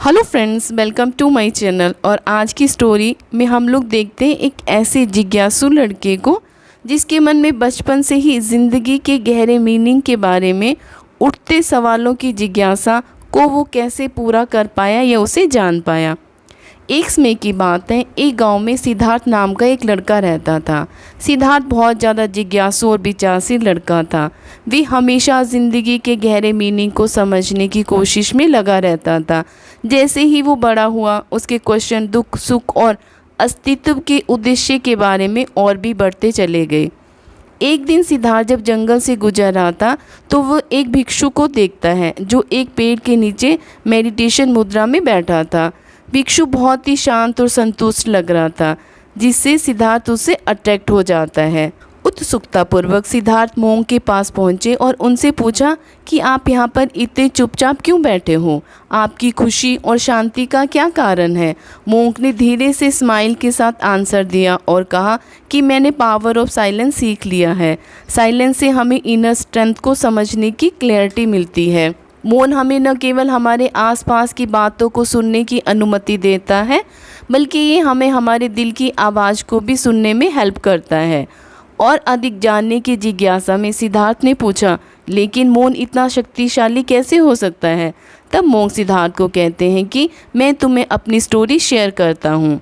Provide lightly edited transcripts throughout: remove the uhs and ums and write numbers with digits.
Hello friends, welcome to my channel. और आज की स्टोरी में हम लोग देखते हैं एक ऐसे जिज्ञासु लड़के को जिसके मन में बचपन से ही ज़िंदगी के गहरे मीनिंग के बारे में उठते सवालों की जिज्ञासा को वो कैसे पूरा कर पाया या उसे जान पाया। एक समय की बात है, एक गांव में सिद्धार्थ नाम का एक लड़का रहता था। सिद्धार्थ बहुत ज़्यादा जिज्ञासु और विचारशील लड़का था। वे हमेशा ज़िंदगी के गहरे मीनिंग को समझने की कोशिश में लगा रहता था। जैसे ही वो बड़ा हुआ, उसके क्वेश्चन दुख सुख और अस्तित्व के उद्देश्य के बारे में और भी बढ़ते चले गए। एक दिन सिद्धार्थ जब जंगल से गुजर रहा था तो वो एक भिक्षु को देखता है जो एक पेड़ के नीचे मेडिटेशन मुद्रा में बैठा था। भिक्षु बहुत ही शांत और संतुष्ट लग रहा था, जिससे सिद्धार्थ उससे अट्रैक्ट हो जाता है। उत्सुकतापूर्वक सिद्धार्थ मोंक के पास पहुंचे और उनसे पूछा कि आप यहाँ पर इतने चुपचाप क्यों बैठे हो? आपकी खुशी और शांति का क्या कारण है? मोंक ने धीरे से स्माइल के साथ आंसर दिया और कहा कि मैंने पावर ऑफ साइलेंस सीख लिया है। साइलेंस से हमें इनर स्ट्रेंथ को समझने की क्लैरिटी मिलती है। मौन हमें न केवल हमारे आसपास की बातों को सुनने की अनुमति देता है, बल्कि ये हमें हमारे दिल की आवाज़ को भी सुनने में हेल्प करता है। और अधिक जानने की जिज्ञासा में सिद्धार्थ ने पूछा, लेकिन मौन इतना शक्तिशाली कैसे हो सकता है? तब मोंक सिद्धार्थ को कहते हैं कि मैं तुम्हें अपनी स्टोरी शेयर करता हूँ।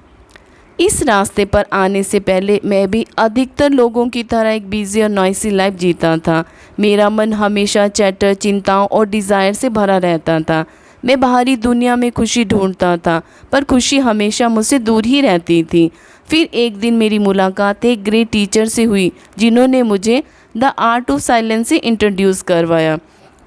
इस रास्ते पर आने से पहले मैं भी अधिकतर लोगों की तरह एक बिजी और नॉइसी लाइफ जीता था। मेरा मन हमेशा चैटर, चिंताओं और डिज़ायर से भरा रहता था। मैं बाहरी दुनिया में खुशी ढूंढता था, पर खुशी हमेशा मुझसे दूर ही रहती थी। फिर एक दिन मेरी मुलाकात एक ग्रेट टीचर से हुई, जिन्होंने मुझे द आर्ट ऑफ साइलेंस से इंट्रोड्यूस करवाया।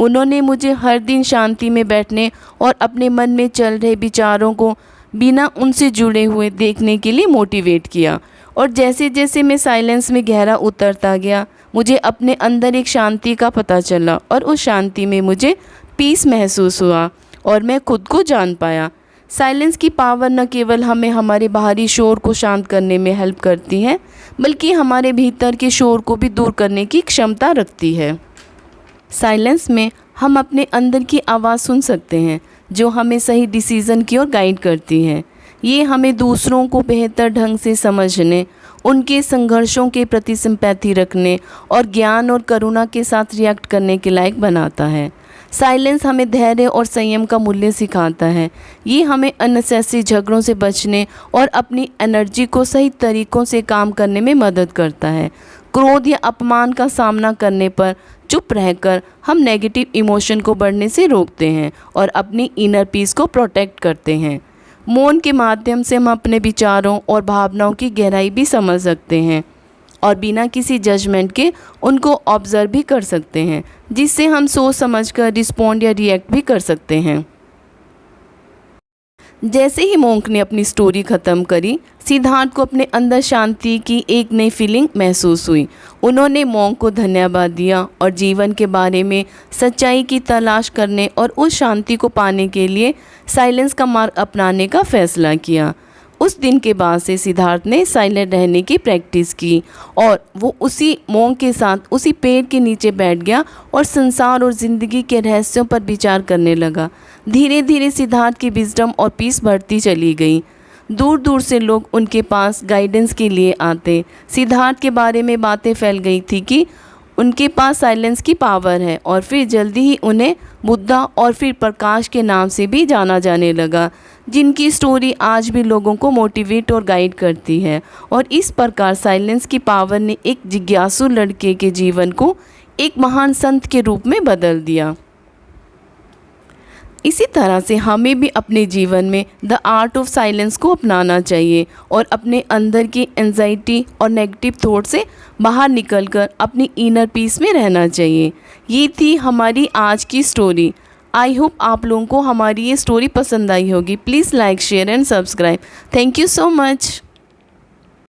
उन्होंने मुझे हर दिन शांति में बैठने और अपने मन में चल रहे विचारों को बिना उनसे जुड़े हुए देखने के लिए मोटिवेट किया। और जैसे जैसे मैं साइलेंस में गहरा उतरता गया, मुझे अपने अंदर एक शांति का पता चला और उस शांति में मुझे पीस महसूस हुआ और मैं खुद को जान पाया। साइलेंस की पावर न केवल हमें हमारे बाहरी शोर को शांत करने में हेल्प करती है, बल्कि हमारे भीतर के शोर को भी दूर करने की क्षमता रखती है। साइलेंस में हम अपने अंदर की आवाज़ सुन सकते हैं, जो हमें सही डिसीज़न की ओर गाइड करती है। ये हमें दूसरों को बेहतर ढंग से समझने, उनके संघर्षों के प्रति सिंपैथी रखने और ज्ञान और करुणा के साथ रिएक्ट करने के लायक बनाता है। साइलेंस हमें धैर्य और संयम का मूल्य सिखाता है। ये हमें अननेसेसरी झगड़ों से बचने और अपनी एनर्जी को सही तरीक़ों से काम करने में मदद करता है। क्रोध या अपमान का सामना करने पर चुप रहकर हम नेगेटिव इमोशन को बढ़ने से रोकते हैं और अपनी इनर पीस को प्रोटेक्ट करते हैं। मौन के माध्यम से हम अपने विचारों और भावनाओं की गहराई भी समझ सकते हैं और बिना किसी जजमेंट के उनको ऑब्जर्व भी कर सकते हैं, जिससे हम सोच समझकर रिस्पॉन्ड या रिएक्ट भी कर सकते हैं। जैसे ही मोंक ने अपनी स्टोरी ख़त्म करी, सिद्धार्थ को अपने अंदर शांति की एक नई फीलिंग महसूस हुई। उन्होंने मोंक को धन्यवाद दिया और जीवन के बारे में सच्चाई की तलाश करने और उस शांति को पाने के लिए साइलेंस का मार्ग अपनाने का फैसला किया। उस दिन के बाद से सिद्धार्थ ने साइलेंट रहने की प्रैक्टिस की और वो उसी मोंक के साथ उसी पेड़ के नीचे बैठ गया और संसार और ज़िंदगी के रहस्यों पर विचार करने लगा। धीरे धीरे सिद्धार्थ की विजडम और पीस बढ़ती चली गई। दूर दूर से लोग उनके पास गाइडेंस के लिए आते। सिद्धार्थ के बारे में बातें फैल गई थी कि उनके पास साइलेंस की पावर है, और फिर जल्दी ही उन्हें बुद्धा और फिर प्रकाश के नाम से भी जाना जाने लगा, जिनकी स्टोरी आज भी लोगों को मोटिवेट और गाइड करती है। और इस प्रकार साइलेंस की पावर ने एक जिज्ञासु लड़के के जीवन को एक महान संत के रूप में बदल दिया। इसी तरह से हमें भी अपने जीवन में द आर्ट ऑफ साइलेंस को अपनाना चाहिए और अपने अंदर की एंजाइटी और नेगेटिव थॉट से बाहर निकलकर अपनी इनर पीस में रहना चाहिए। ये थी हमारी आज की स्टोरी। आई होप आप लोगों को हमारी ये स्टोरी पसंद आई होगी। Please like, share and subscribe. Thank you so much.